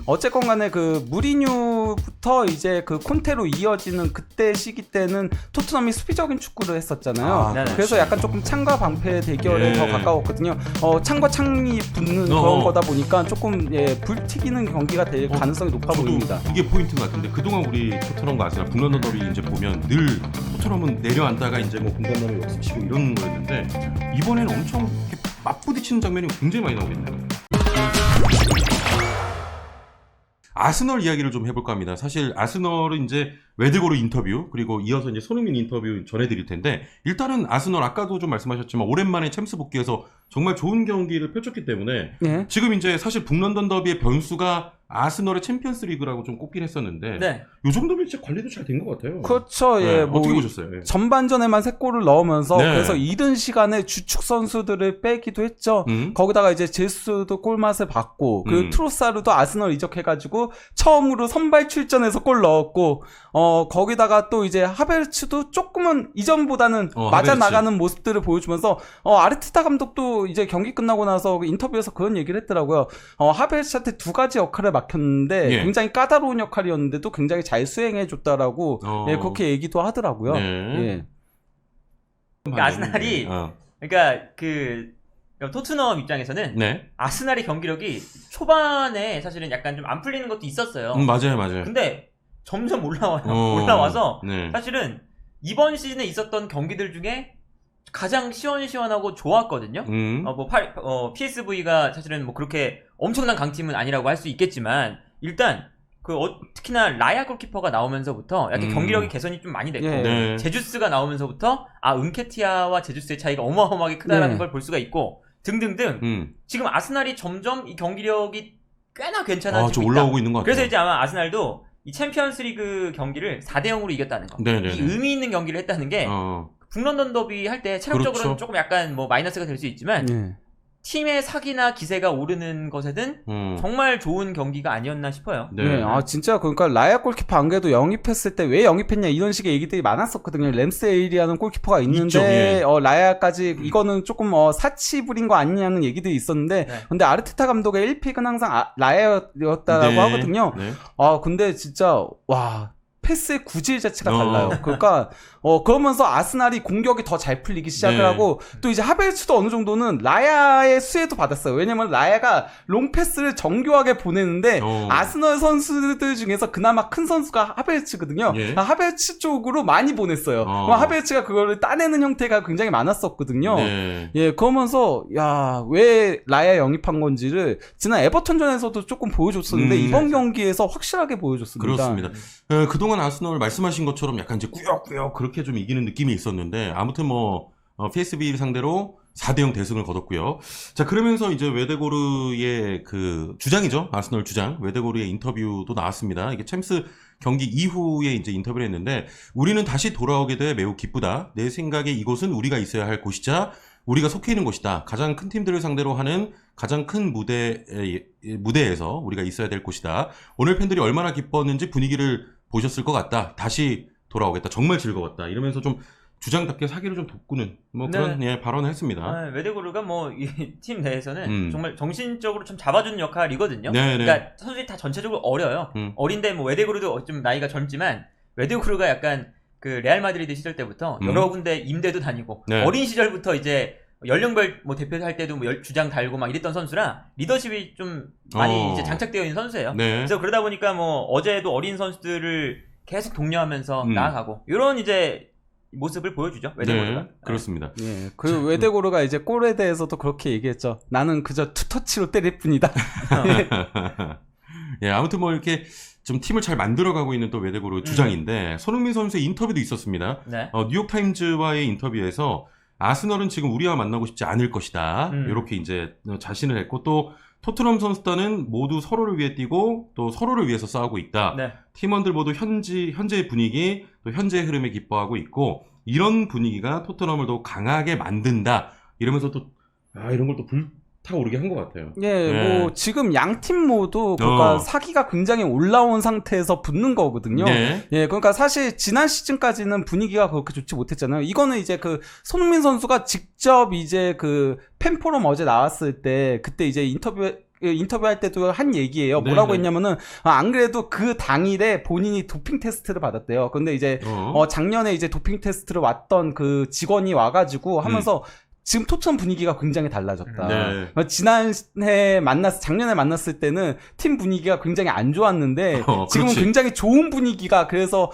어쨌건 간에 그 무리뉴부터 이제 그 콘테로 이어지는 그때 시기 때는 토트넘이 수비적인 축구를 했었잖아요. 그래서 약간 조금 창과 방패 대결에 더 가까웠거든요. 창과 창이 붙는 그런 거다 보니까 조금 불튀기는 경기가 될 가능성이 높아 보입니다. 이게 포인트 같은데 그동안 우리 토트넘과 아스날 북런던 더비 이제 보면 늘 토트넘은 내려앉다가 이제 뭐 공간으로 역습치고 이런 거였는데 이번에는 엄청 이렇게 맞부딪히는 장면이 굉장히 많이 나오겠네요. 아스널 이야기를 좀 해볼까 합니다. 사실 아스널은 이제 웨드고르 인터뷰 그리고 이어서 이제 손흥민 인터뷰 전해드릴 텐데 일단은 아스널 아까도 좀 말씀하셨지만 오랜만에 챔스 복귀해서 정말 좋은 경기를 펼쳤기 때문에 지금 이제 사실 북런던 더비의 변수가 아스널의 챔피언스 리그라고 좀 꼽긴 했었는데 이 정도면 진짜 관리도 잘 된 것 같아요. 그렇죠. 뭐 어떻게 보셨어요? 전반전에만 3골을 넣으면서 그래서 이른 시간에 주축 선수들을 빼기도 했죠. 거기다가 이제 제수도 골맛을 봤고 그리고 트로사르도 아스널 이적해가지고 처음으로 선발 출전해서 골 넣었고 거기다가 또 이제 하베르츠도 조금은 이전보다는 맞아 나가는 모습들을 보여주면서 아르테타 감독도 이제 경기 끝나고 나서 인터뷰에서 그런 얘기를 했더라고요. 하베르츠한테 두 가지 역할을 맡겼는데 굉장히 까다로운 역할이었는데도 굉장히 잘 수행해줬다라고 그렇게 얘기도 하더라고요. 그러니까 아스날이 그러니까 토트넘 입장에서는 아스날의 경기력이 초반에 사실은 약간 좀 안 풀리는 것도 있었어요. 맞아요. 근데 점점 올라와서 사실은 이번 시즌에 있었던 경기들 중에 가장 시원시원하고 좋았거든요. PSV가 사실은 뭐 그렇게 엄청난 강팀은 아니라고 할 수 있겠지만 일단 특히나 라야 골키퍼가 나오면서부터 약간 경기력의 개선이 좀 많이 됐고 제주스가 나오면서부터 은케티아와 제주스의 차이가 어마어마하게 크다라는 걸 볼 수가 있고 등등등 지금 아스날이 점점 이 경기력이 꽤나 괜찮아지고 있다. 올라오고 있는 것 같아요. 그래서 이제 아마 아스날도 이 챔피언스리그 경기를 4대0으로 이겼다는 거. 이 의미 있는 경기를 했다는 게 북런던 더비 할 때 체력적으로는 조금 약간 뭐 마이너스가 될 수 있지만 팀의 사기나 기세가 오르는 것에는 정말 좋은 경기가 아니었나 싶어요. 진짜 그러니까 라야 골키퍼 안 그래도 영입했을 때 왜 영입했냐 이런 식의 얘기들이 많았었거든요. 램스에일이라는 골키퍼가 있는데 라야까지 이거는 조금 사치 부린 거 아니냐는 얘기들이 있었는데 근데 아르테타 감독의 1픽은 항상 라야였다라고 하거든요. 근데 진짜 패스의 구질 자체가 달라요. 그러니까 그러면서 아스날이 공격이 더 잘 풀리기 시작을 하고 또 이제 하베르츠도 어느 정도는 라야의 수혜도 받았어요. 왜냐면 라야가 롱패스를 정교하게 보내는데 아스널 선수들 중에서 그나마 큰 선수가 하베르츠거든요. 하베르츠 쪽으로 많이 보냈어요. 하베르츠가 그거를 따내는 형태가 굉장히 많았었거든요. 그러면서 왜 라야 영입한 건지를 지난 에버턴전에서도 조금 보여줬었는데 이번 경기에서 확실하게 보여줬습니다. 그렇습니다. 그동안 아스널 말씀하신 것처럼 약간 이제 꾸역꾸역 그렇게 좀 이기는 느낌이 있었는데 아무튼 PSV 상대로 4대0 대승을 거뒀고요. 자, 그러면서 이제 웨데고르의 그 주장이죠. 아스널 주장 웨데고르의 인터뷰도 나왔습니다. 이게 챔스 경기 이후에 이제 인터뷰를 했는데 우리는 다시 돌아오게 돼 매우 기쁘다. 내 생각에 이곳은 우리가 있어야 할 곳이자 우리가 속해 있는 곳이다. 가장 큰 팀들을 상대로 하는 가장 큰 무대에서 우리가 있어야 될 곳이다. 오늘 팬들이 얼마나 기뻤는지 분위기를 보셨을 것 같다. 다시 돌아오겠다. 정말 즐거웠다. 이러면서 좀 주장답게 사기를 좀 돋구는 그런 발언을 했습니다. 웨데고르가 이 팀 내에서는 정말 정신적으로 좀 잡아주는 역할이거든요. 그러니까 선수들이 다 전체적으로 어려요. 어린데 웨데고르도 좀 나이가 젊지만 웨데고르가 약간 그 레알 마드리드 시절 때부터 여러 군데 임대도 다니고 어린 시절부터 이제 연령별 대표 할 때도 주장 달고 막 이랬던 선수라 리더십이 좀 많이 이제 장착되어 있는 선수예요. 그래서 그러다 보니까 어제도 어린 선수들을 계속 독려하면서 나아가고 이런 이제 모습을 보여주죠. 웨데고르가. 그렇습니다. 그리고 웨데고르가 이제 골에 대해서도 그렇게 얘기했죠. 나는 그저 투터치로 때릴 뿐이다. 아무튼 이렇게 좀 팀을 잘 만들어가고 있는 또 웨데고르 주장인데 손흥민 선수의 인터뷰도 있었습니다. 뉴욕타임즈와의 인터뷰에서 아스널은 지금 우리와 만나고 싶지 않을 것이다. 이렇게 이제 자신을 했고 또 토트넘 선수단은 모두 서로를 위해 뛰고 또 서로를 위해서 싸우고 있다. 팀원들 모두 현재의 분위기 또 현재의 흐름에 기뻐하고 있고 이런 분위기가 토트넘을 더 강하게 만든다. 이러면서 또 이런 걸 또 불타오르게 한 것 같아요. 지금 양팀 모두 그러니까 사기가 굉장히 올라온 상태에서 붙는 거거든요. 그러니까 사실 지난 시즌까지는 분위기가 그렇게 좋지 못했잖아요. 이거는 이제 그 손흥민 선수가 직접 이제 그 팬포럼 어제 나왔을 때 그때 이제 인터뷰 인터뷰할 때도 한 얘기예요. 뭐라고 했냐면은 안 그래도 그 당일에 본인이 도핑 테스트를 받았대요. 근데 이제 작년에 이제 도핑 테스트를 왔던 그 직원이 와가지고 하면서 지금 토트넘 분위기가 굉장히 달라졌다. 작년에 만났을 때는 팀 분위기가 굉장히 안 좋았는데 지금은 굉장히 좋은 분위기가 그래서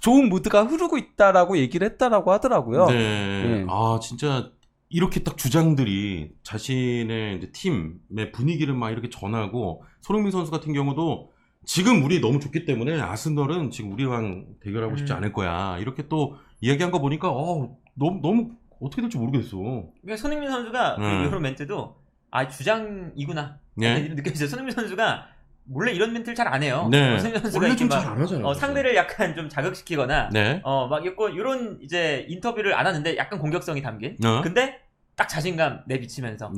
좋은 무드가 흐르고 있다라고 얘기를 했다라고 하더라고요. 네. 아 진짜 이렇게 딱 주장들이 자신의 이제 팀의 분위기를 막 이렇게 전하고 손흥민 선수 같은 경우도 지금 우리 너무 좋기 때문에 아스널은 지금 우리랑 대결하고 싶지 않을 거야. 이렇게 또 이야기한 거 보니까 너무 어떻게 될지 모르겠어. 그러니까 손흥민 선수가 이런 멘트도 주장이구나 이런 느껴지죠. 손흥민 선수가 원래 이런 멘트를 잘 안 해요. 손흥민 선수가 원래 좀 잘 안 하잖아요. 상대를 약간 좀 자극시키거나 막 이런 이제 인터뷰를 안 하는데 약간 공격성이 담긴. 근데 딱 자신감 내비치면서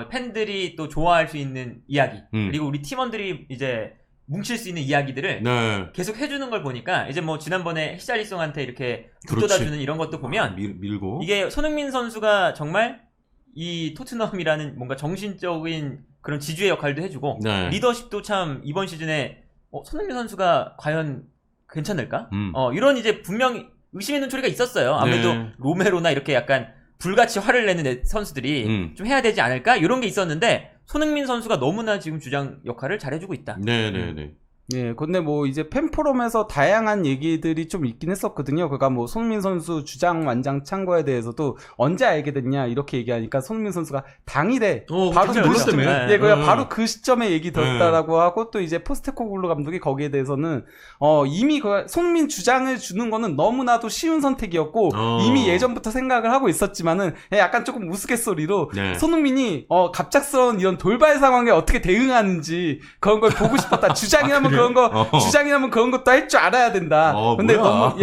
팬들이 또 좋아할 수 있는 이야기 그리고 우리 팀원들이 이제 뭉칠 수 있는 이야기들을 계속 해주는 걸 보니까 이제 뭐 지난번에 히샬리송한테 이렇게 붙돋아주는 이런 것도 보면 밀고 이게 손흥민 선수가 정말 이 토트넘이라는 뭔가 정신적인 그런 지주의 역할도 해주고 리더십도 참 이번 시즌에 손흥민 선수가 과연 괜찮을까? 이런 이제 분명 의심의 눈초리가 있었어요. 아무래도 로메로나 이렇게 약간 불같이 화를 내는 선수들이 좀 해야 되지 않을까? 이런 게 있었는데 손흥민 선수가 너무나 지금 주장 역할을 잘해주고 있다. 네네네. 예, 근데 뭐 이제 팬포럼에서 다양한 얘기들이 좀 있긴 했었거든요. 그러니까 뭐 손흥민 선수 주장 완장 창고에 대해서도 언제 알게 됐냐 이렇게 얘기하니까 손흥민 선수가 당일에 바로 놀랐다며. 그냥 바로 그 시점에 얘기 들었다라고 하고 또 이제 포스테코글루 감독이 거기에 대해서는 이미 손흥민 주장을 주는 거는 너무나도 쉬운 선택이었고 이미 예전부터 생각을 하고 있었지만은 약간 조금 우스갯소리로 손흥민이 갑작스러운 이런 돌발 상황에 어떻게 대응하는지 그런 걸 보고 싶었다. 주장이라면 주장이라면 그런 것도 할 줄 알아야 된다. 근데 너무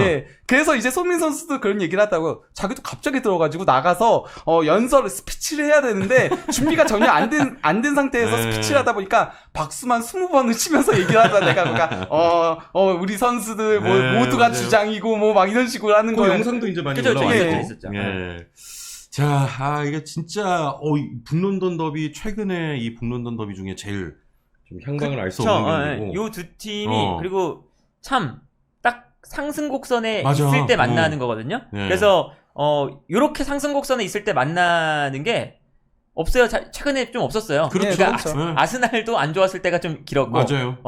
그래서 이제 손흥민 선수도 그런 얘기를 하다고 자기도 갑자기 들어가지고 나가서 연설 스피치를 해야 되는데 준비가 전혀 안 된 상태에서 스피치를 하다 보니까 박수만 20번을 치면서 얘기를 하다 내가 그러니까 우리 선수들 모두가 주장이고 뭐 막 이런 식으로 하는 거예요. 영상도 이제 많이 올라왔죠. 자, 이게 진짜 북런던 더비 최근에 이 북런던 더비 중에 제일 좀 향방을 알 수 없는 경기고 요 두 팀이 그리고 참 딱 상승곡선에 있을 때 만나는 거거든요. 그래서 요렇게 상승곡선에 있을 때 만나는 게 없어요. 최근에 좀 없었어요. 그러니까 아스날도 안 좋았을 때가 좀 길었고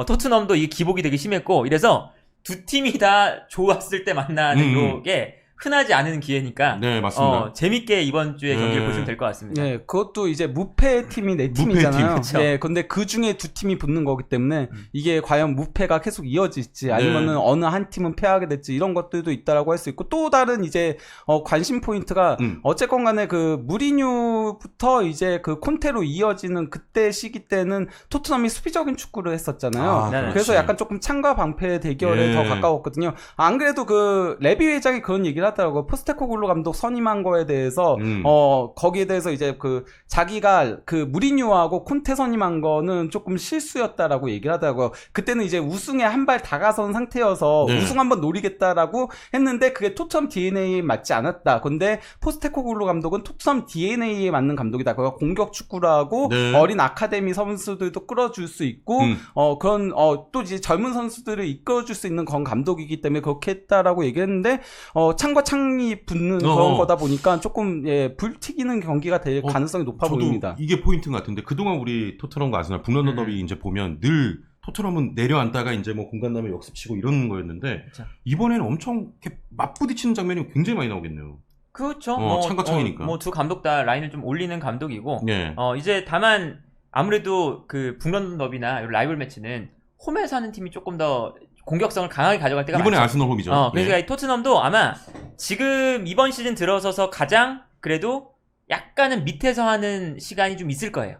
토트넘도 이게 기복이 되게 심했고 이래서 두 팀이 다 좋았을 때 만나는 요게 흔하지 않은 기회니까 맞습니다. 재밌게 이번 주에 경기를 보시면 될 것 같습니다. 네, 그것도 이제 무패 팀이 4팀이잖아요. 네, 근데 그 중에 2팀이 붙는 거기 때문에 이게 과연 무패가 계속 이어질지 아니면은 어느 한 팀은 패하게 될지 이런 것들도 있다라고 할 수 있고 또 다른 이제 관심 포인트가 어쨌건 간에 그 무리뉴부터 이제 그 콘테로 이어지는 그때 시기 때는 토트넘이 수비적인 축구를 했었잖아요. 그래서 약간 조금 창과 방패 대결에 더 가까웠거든요. 안 그래도 그 레비 회장이 그런 얘기를 하더라고요. 포스테코글루 감독 선임한 거에 대해서 거기에 대해서 이제 그 자기가 그 무리뉴하고 콘테 선임한 거는 조금 실수였다라고 얘기를 하더라고요. 그때는 이제 우승에 한 발 다가선 상태여서 우승 한번 노리겠다라고 했는데 그게 토트넘 DNA에 맞지 않았다. 근데 포스테코글루 감독은 토트넘 DNA에 맞는 감독이다. 그가 공격 축구를 하고 어린 아카데미 선수들도 끌어줄 수 있고 그런 또 이제 젊은 선수들을 이끌어줄 수 있는 그런 감독이기 때문에 그렇게 했다라고 얘기했는데 창과 창이 붙는 그런 거다 보니까 조금 불튀기는 경기가 될 가능성이 높아 보입니다. 이게 포인트인 것 같은데 그동안 우리 토트넘과 아스날 북런던 더비 이제 보면 늘 토트넘은 내려앉다가 이제 뭐 공간남에 역습치고 이런 거였는데 이번에는 엄청 이렇게 맞부딪히는 장면이 굉장히 많이 나오겠네요. 그렇죠. 창과 창이니까. 두 감독 다 라인을 좀 올리는 감독이고 이제 다만 아무래도 그 북런던 더비나 라이벌 매치는 홈에서 하는 팀이 조금 더 공격성을 강하게 가져갈 때가 이번에 많죠. 아스널 홈이죠. 그러니까 토트넘도 아마 지금 이번 시즌 들어서서 가장 그래도 약간은 밑에서 하는 시간이 좀 있을 거예요.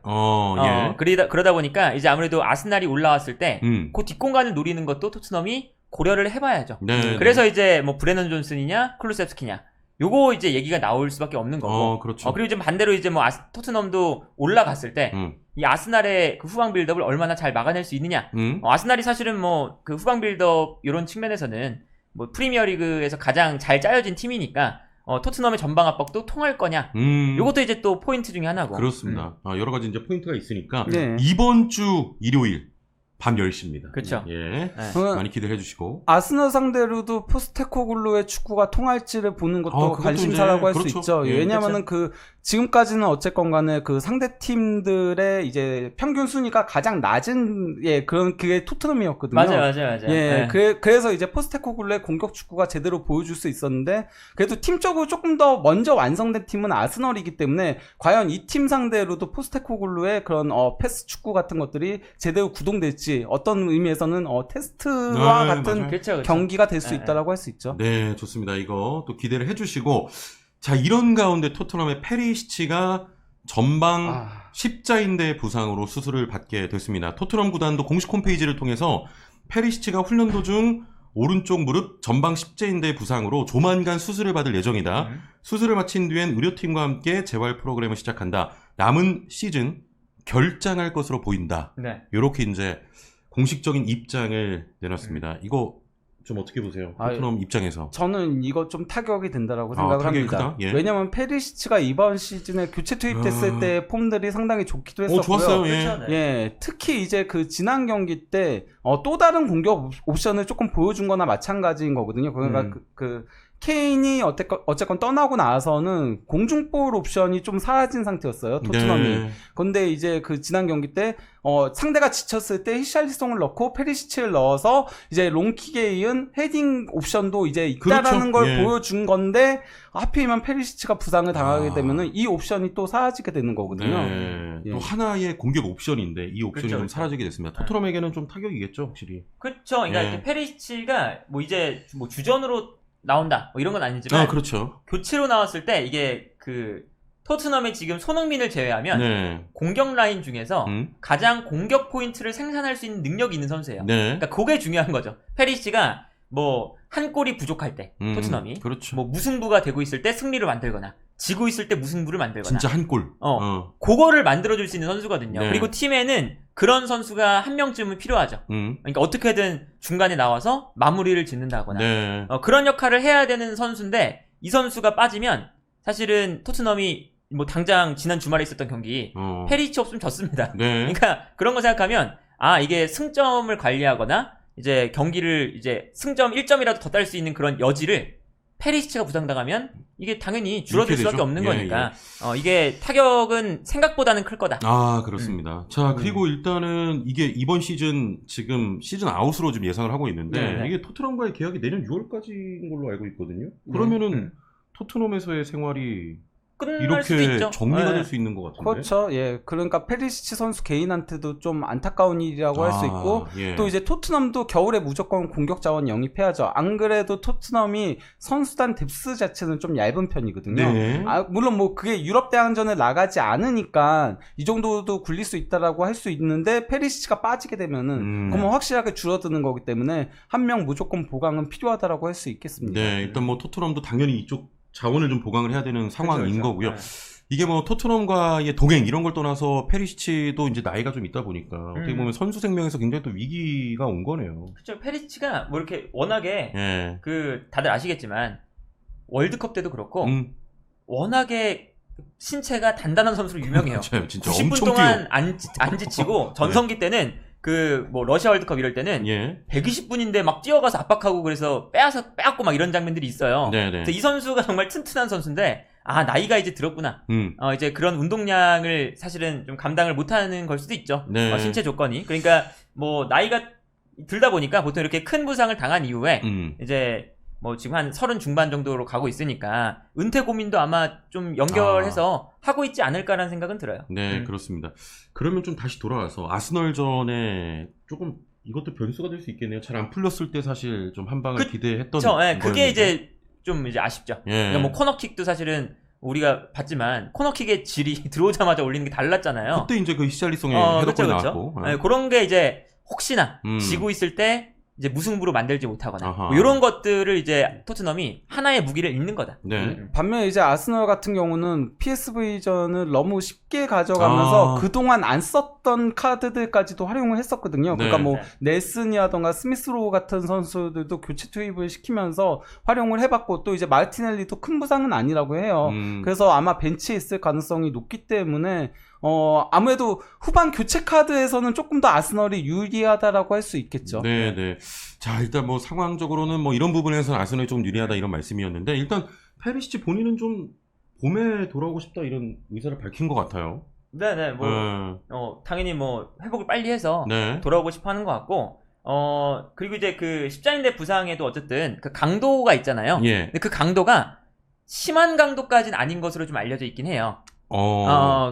그러다 보니까 이제 아무래도 아스날이 올라왔을 때 그 뒷공간을 노리는 것도 토트넘이 고려를 해봐야죠. 그래서 이제 뭐 브레넌 존슨이냐 클루셉스키냐 요거 이제 얘기가 나올 수밖에 없는 거고. 그리고 이제 반대로 이제 뭐 토트넘도 올라갔을 때 이 아스날의 그 후방 빌드업을 얼마나 잘 막아낼 수 있느냐. 아스날이 사실은 뭐 그 후방 빌드업 이런 측면에서는 뭐 프리미어리그에서 가장 잘 짜여진 팀이니까 토트넘의 전방 압박도 통할 거냐. 요것도 이제 또 포인트 중에 하나고. 그렇습니다. 여러 가지 이제 포인트가 있으니까 네. 이번 주 일요일 밤 10시입니다. 그렇죠. 예. 많이 기대해 주시고. 아스널 상대로도 포스테코글루의 축구가 통할지를 보는 것도 관심사라고 할 수 그렇죠. 있죠. 예. 왜냐면은 지금까지는 어쨌건 간에 그 상대 팀들의 이제 평균 순위가 가장 낮은 그게 토트넘이었거든요. 맞아요. 예. 그래서 이제 포스테코글루의 공격 축구가 제대로 보여줄 수 있었는데 그래도 팀적으로 조금 더 먼저 완성된 팀은 아스널이기 때문에 과연 이 팀 상대로도 포스테코글루의 그런 패스 축구 같은 것들이 제대로 구동될지 어떤 의미에서는 테스트와 같은 그렇죠. 경기가 될 수 있다라고 할 수 있죠. 네, 좋습니다. 이거 또 기대를 해주시고, 자, 이런 가운데 토트넘의 페리시치가 전방 십자인대 부상으로 수술을 받게 됐습니다. 토트넘 구단도 공식 홈페이지를 통해서 페리시치가 훈련 도중 오른쪽 무릎 전방 십자인대 부상으로 조만간 수술을 받을 예정이다. 수술을 마친 뒤엔 의료팀과 함께 재활 프로그램을 시작한다. 남은 시즌 결장할 것으로 보인다. 네. 이렇게 이제 공식적인 입장을 내놨습니다. 이거 좀 어떻게 보세요? 토트넘 입장에서. 저는 이거 좀 타격이 된다라고 생각을 합니다. 예. 왜냐면 페리시치가 이번 시즌에 교체 투입됐을 때 폼들이 상당히 좋기도 했었고요. 좋았어요. 예. 특히 이제 그 지난 경기 때 또 다른 공격 옵션을 조금 보여준 거나 마찬가지인 거거든요. 그러니까 케인이 어쨌건 떠나고 나서는 공중볼 옵션이 좀 사라진 상태였어요. 토트넘이. 네. 근데 이제 그 지난 경기 때 상대가 지쳤을 때 히샬리송을 넣고 페리시치를 넣어서 이제 롱킥에 이은 헤딩 옵션도 이제 있다라는 걸 보여준 건데 하필이면 페리시치가 부상을 당하게 되면은 이 옵션이 또 사라지게 되는 거거든요. 네. 또 하나의 공격 옵션인데 이 옵션이 좀 사라지게 됐습니다. 토트넘에게는 좀 타격이겠죠, 확실히. 그렇죠. 그러니까 이렇게 페리시치가 뭐 이제 뭐 주전으로 나온다 뭐 이런 건 아니지만 그렇죠. 교체로 나왔을 때 이게 그 토트넘의 지금 손흥민을 제외하면 공격 라인 중에서 가장 공격 포인트를 생산할 수 있는 능력이 있는 선수예요. 그러니까 그게 중요한 거죠. 페리시치가 뭐 한 골이 부족할 때 토트넘이 그렇죠. 뭐 무승부가 되고 있을 때 승리를 만들거나 지고 있을 때 무승부를 만들거나 진짜 한 골. 그거를 만들어줄 수 있는 선수거든요. 그리고 팀에는 그런 선수가 한 명쯤은 필요하죠. 그러니까 어떻게든 중간에 나와서 마무리를 짓는다거나 그런 역할을 해야 되는 선수인데 이 선수가 빠지면 사실은 토트넘이 뭐 당장 지난 주말에 있었던 경기 페리시치 없으면 졌습니다. 그러니까 그런 거 생각하면 이게 승점을 관리하거나 이제 경기를 이제 승점 1점이라도 더 딸 수 있는 그런 여지를 페리시치가 부상당하면 이게 당연히 줄어들 수밖에 없는 거니까 이게 타격은 생각보다는 클 거다. 그렇습니다. 자, 그리고 일단은 이게 이번 시즌 지금 시즌 아웃으로 좀 예상을 하고 있는데 이게 토트넘과의 계약이 내년 6월까지인 걸로 알고 있거든요. 그러면은 토트넘에서의 생활이 이렇게 정리가 될 수 있는 것 같은데. 그렇죠. 예. 그러니까 페리시치 선수 개인한테도 좀 안타까운 일이라고 할 수 있고 또 이제 토트넘도 겨울에 무조건 공격 자원 영입해야죠. 안 그래도 토트넘이 선수단 뎁스 자체는 좀 얇은 편이거든요. 물론 뭐 그게 유럽 대항전을 나가지 않으니까 이 정도도 굴릴 수 있다라고 할 수 있는데 페리시치가 빠지게 되면은 그러면 확실하게 줄어드는 거기 때문에 한 명 무조건 보강은 필요하다라고 할 수 있겠습니다. 네. 일단 뭐 토트넘도 당연히 이쪽 자원을 좀 보강을 해야 되는 상황인 거고요. 이게 뭐 토트넘과의 동행 이런 걸 떠나서 페리시치도 이제 나이가 좀 있다 보니까 어떻게 보면 선수 생명에서 굉장히 또 위기가 온 거네요. 그렇죠. 페리시치가 뭐 이렇게 워낙에 그 다들 아시겠지만 월드컵 때도 그렇고 워낙에 신체가 단단한 선수로 유명해요. 맞아요. 진짜 90분 동안 안 지치고 전성기 때는 그 뭐 러시아 월드컵 이럴 때는 120분인데 막 뛰어가서 압박하고 그래서 빼앗고 막 이런 장면들이 있어요. 그래서 이 선수가 정말 튼튼한 선수인데 나이가 이제 들었구나. 이제 그런 운동량을 사실은 좀 감당을 못하는 걸 수도 있죠. 신체 조건이. 그러니까 뭐 나이가 들다 보니까 보통 이렇게 큰 부상을 당한 이후에 이제 뭐 지금 한 30 중반 정도로 가고 있으니까 은퇴 고민도 아마 좀 연결해서 하고 있지 않을까라는 생각은 들어요. 네, 그렇습니다. 그러면 좀 다시 돌아와서 아스널전에 조금 이것도 변수가 될 수 있겠네요. 잘 안 풀렸을 때 사실 좀 한 방을 기대했던. 그게 이제 좀 이제 아쉽죠. 그러니까 뭐 코너킥도 사실은 우리가 봤지만 코너킥의 질이 들어오자마자 올리는 게 달랐잖아요. 그때 이제 그 히샬리송의 헤더골이 나왔고. 그런 게 이제 혹시나 지고 있을 때 이제 무승부로 만들지 못하거나 뭐 이런 것들을 이제 토트넘이 하나의 무기를 잃는 거다. 반면에 이제 아스널 같은 경우는 PSV전을 너무 쉽게 가져가면서 그동안 안 썼던 없었던 카드들까지도 활용을 했었거든요. 그러니까 뭐 넬슨이라던가 스미스로우 같은 선수들도 교체 투입을 시키면서 활용을 해봤고 또 이제 마르티넬리도 큰 부상은 아니라고 해요. 그래서 아마 벤치에 있을 가능성이 높기 때문에 아무래도 후반 교체 카드에서는 조금 더 아스널이 유리하다라고 할 수 있겠죠. 네네. 자, 일단 뭐 상황적으로는 뭐 이런 부분에서는 아스널이 좀 유리하다 이런 말씀이었는데 일단 페리시치 본인은 좀 봄에 돌아오고 싶다 이런 의사를 밝힌 것 같아요. 네네. 뭐 당연히 뭐 회복을 빨리 해서 돌아오고 싶어하는 것 같고 그리고 이제 그 십자인대 부상에도 어쨌든 그 강도가 있잖아요. 근데 그 강도가 심한 강도까지는 아닌 것으로 좀 알려져 있긴 해요.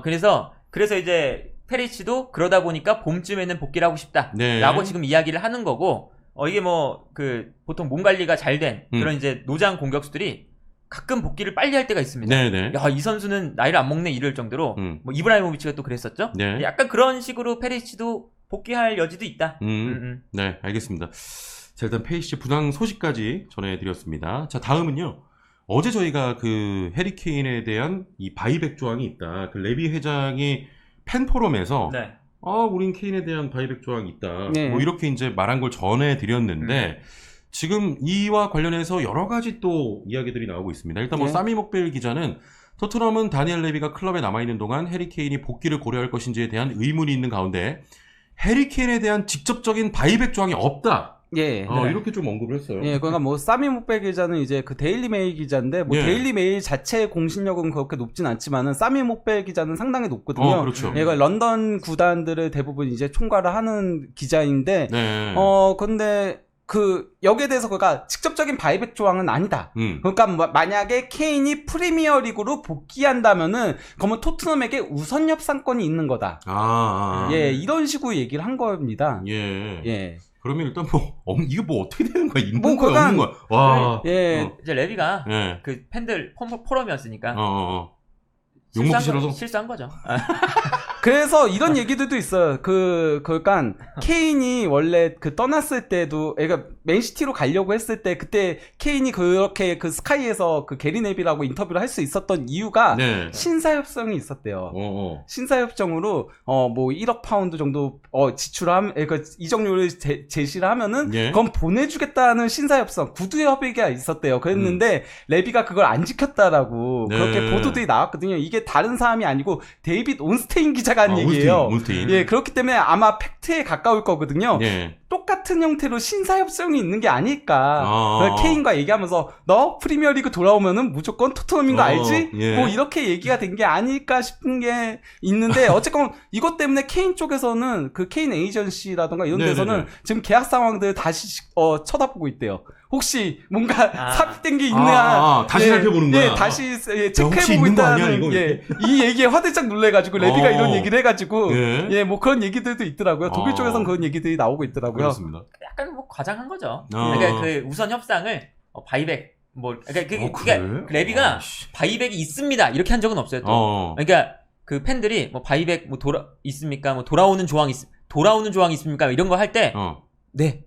그래서 이제 페리치도 그러다 보니까 봄쯤에는 복귀를 하고 싶다라고 지금 이야기를 하는 거고 이게 뭐 그 보통 몸 관리가 잘 된 그런 이제 노장 공격수들이 가끔 복귀를 빨리 할 때가 있습니다. 야, 이 선수는 나이를 안 먹네 이럴 정도로 뭐 이브라이모비치가 또 그랬었죠. 약간 그런 식으로 페리치도 복귀할 여지도 있다. 네, 알겠습니다. 자, 일단 페리시치 부상 소식까지 전해드렸습니다. 자, 다음은요. 어제 저희가 그 해리 케인에 대한 이 바이백 조항이 있다. 그 레비 회장이 팬 포럼에서 우린 케인에 대한 바이백 조항이 있다. 뭐 이렇게 이제 말한 걸 전해드렸는데 지금 이와 관련해서 여러 가지 또 이야기들이 나오고 있습니다. 일단 뭐 사미 목벨 기자는 토트넘은 다니엘 레비가 클럽에 남아있는 동안 해리 케인이 복귀를 고려할 것인지에 대한 의문이 있는 가운데 해리 케인에 대한 직접적인 바이백 조항이 없다. 이렇게 좀 언급을 했어요. 그러니까 뭐 사미 목벨 기자는 이제 그 데일리 메일 기자인데 뭐 데일리 메일 자체의 공신력은 그렇게 높진 않지만은 사미 목벨 기자는 상당히 높거든요. 그렇죠. 얘가 런던 구단들을 대부분 이제 총괄을 하는 기자인데 근데 여기에 대해서 그러니까 직접적인 바이백 조항은 아니다. 그러니까 만약에 케인이 프리미어리그로 복귀한다면은 그러면 토트넘에게 우선 협상권이 있는 거다. 이런 식으로 얘기를 한 겁니다. 그러면 일단 이게 뭐 어떻게 되는 거야? 있는 거야, 없는 거야? 와. 이제 레비가 그 팬들 포럼이었으니까 욕먹기 싫어서 실수한 거죠. 그래서 이런 얘기들도 있어요. 그러니까 케인이 원래 떠났을 때도, 그러니까 맨시티로 가려고 했을 때 그때 케인이 그렇게 그 스카이에서 그 게리 네빌하고 인터뷰를 할 수 있었던 이유가 신사협정이 있었대요. 신사협정으로 뭐 1억 파운드 정도 그러니까 이적료를 제시를 하면은 그건 보내주겠다는 신사협정 구두 협의가 있었대요. 그랬는데 레비가 그걸 안 지켰다라고 그렇게 보도들이 나왔거든요. 이게 다른 사람이 아니고 데이빗 온스테인 기자가 한 얘기예요. 온스테인. 그렇기 때문에 아마 팩트에 가까울 거거든요. 똑같은 형태로 신사협정이 있는 게 아닐까. 케인과 얘기하면서 너 프리미어리그 돌아오면은 무조건 토트넘인 거 알지? 뭐 이렇게 얘기가 된 게 아닐까 싶은 게 있는데 어쨌건 이것 때문에 케인 쪽에서는 그 케인 에이전시라던가 이런 데서는 지금 계약 상황들 다시 쳐다보고 있대요. 혹시 뭔가 삽입된 게 있나 다시 살펴보는 거야. 다시 체크해보고 있다는 이 얘기에 화들짝 놀래가지고 레비가 이런 얘기를 해가지고 뭐 그런 얘기들도 있더라고요. 독일 쪽에서는 그런 얘기들이 나오고 있더라고요. 그렇습니다. 약간 뭐 과장한 거죠. 그러니까 그 우선 협상을 바이백 그러니까 레비가 바이백이 있습니다 이렇게 한 적은 없어요. 또. 그러니까 그 팬들이 뭐 바이백 뭐 있습니까? 뭐 돌아오는 조항이 있습니까? 이런 거 할 때 네.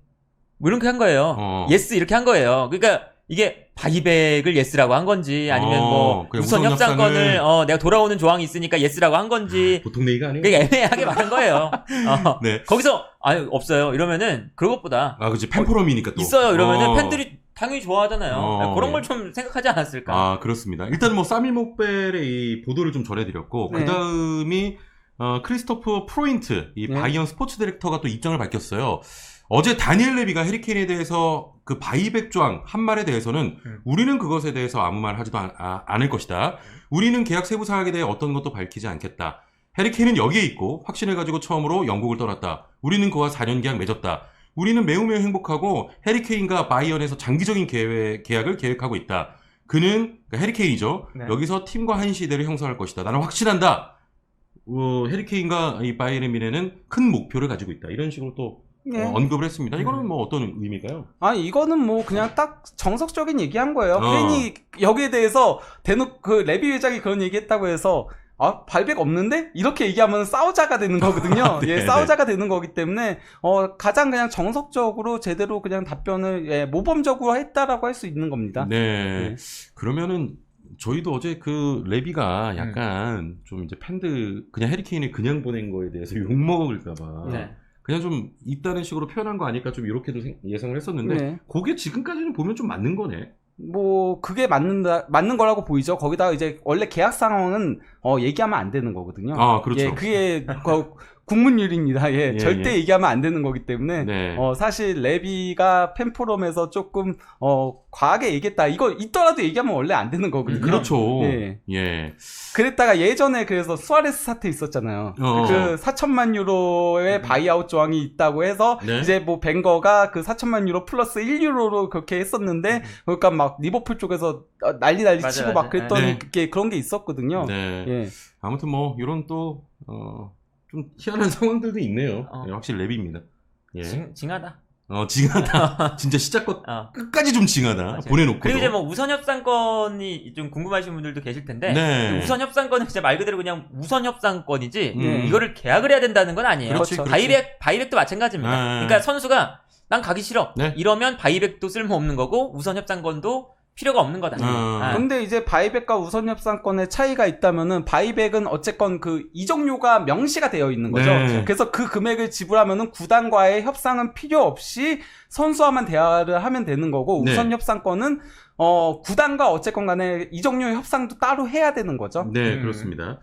뭐 이렇게 한 거예요. 예스 이렇게 한 거예요. 그러니까 이게 바이백을 예스라고 한 건지 아니면 뭐 우선 협상권을 내가 돌아오는 조항이 있으니까 예스라고 한 건지 보통 얘기가 아니에요. 그러니까 애매하게 말한 거예요. 거기서 없어요. 이러면은 그것보다 그렇지 팬포럼이니까 또 있어요. 이러면은 팬들이 당연히 좋아하잖아요. 그런 걸 좀 생각하지 않았을까? 그렇습니다. 일단 뭐 사미 목벨의 이 보도를 좀 전해드렸고 그 다음이 크리스토프 프로인트 이 바이언 스포츠 디렉터가 또 입장을 밝혔어요. 어제 다니엘 레비가 해리 케인에 대해서 그 바이백 조항 한 말에 대해서는 우리는 그것에 대해서 아무 말 하지도 않을 것이다. 우리는 계약 세부 사항에 대해 어떤 것도 밝히지 않겠다. 해리 케인은 여기에 있고 확신을 가지고 처음으로 영국을 떠났다. 우리는 그와 4년 계약 맺었다. 우리는 매우 행복하고 해리 케인과 바이언에서 장기적인 계약을 계획하고 있다. 그는 그러니까 해리 케인이죠. 여기서 팀과 한 시대를 형성할 것이다. 나는 확신한다. 해리 케인과 이 바이에른 뮌헨은 큰 목표를 가지고 있다. 이런 식으로 또 언급을 했습니다. 이거는 뭐 어떤 의미일까요? 이거는 뭐 그냥 딱 정석적인 얘기한 거예요. 괜히 여기에 대해서 대놓고 그 레비 회장이 그런 얘기했다고 해서 바이백 없는데? 이렇게 얘기하면 싸우자가 되는 거거든요. 싸우자가 되는 거기 때문에 가장 그냥 정석적으로 제대로 그냥 답변을 모범적으로 했다라고 할 수 있는 겁니다. 그러면은 저희도 어제 그 레비가 약간 좀 이제 팬들 그냥 해리케인이 그냥 보낸 거에 대해서 욕 먹을까봐 네. 그냥 좀 있다는 식으로 표현한 거 아닐까 좀 이렇게도 예상을 했었는데 네. 그게 지금까지는 보면 좀 맞는 거네. 뭐 그게 맞는 거라고 보이죠. 거기다가 이제 원래 계약 상황은 얘기하면 안 되는 거거든요. 아, 그렇죠. 예, 그게 국문율입니다. 예, 절대 얘기하면 안 되는 거기 때문에 네. 사실 레비가 팬포럼에서 조금 과하게 얘기했다. 이거 있더라도 얘기하면 원래 안 되는 거거든요. 그렇죠. 예. 예. 그랬다가 예전에 그래서 수아레스 사태 있었잖아요. 그 4천만 유로의 바이아웃 조항이 있다고 해서 네. 이제 뭐 벵거가 그 4천만 유로 플러스 1유로로 그렇게 했었는데 그러니까 막 리버풀 쪽에서 난리 치고 막 그랬던 네. 그런 게 있었거든요. 네. 예. 아무튼 뭐 이런 또 좀 희한한 상황들도 있네요. 예, 확실히 랩입니다. 예. 징하다. 징하다. 진짜 시작부터 끝까지 좀 징하다. 맞아요. 보내놓고. 그리고 이제 뭐 우선 협상권이 좀 궁금하신 분들도 계실 텐데 네. 우선 협상권은 진짜 말 그대로 그냥 우선 협상권이지 네. 이거를 계약을 해야 된다는 건 아니에요. 그렇지, 그렇죠. 바이백도 마찬가지입니다. 네. 그러니까 선수가 난 가기 싫어. 네. 이러면 바이백도 쓸모없는 거고 우선 협상권도 필요가 없는 거다. 근데 이제 바이백과 우선 협상권의 차이가 있다면은 바이백은 어쨌건 그 이적료가 명시가 되어 있는 거죠. 네. 그래서 그 금액을 지불하면은 구단과의 협상은 필요 없이 선수와만 대화를 하면 되는 거고 네. 우선 협상권은 구단과 어쨌건 간에 이적료 협상도 따로 해야 되는 거죠. 네, 그렇습니다.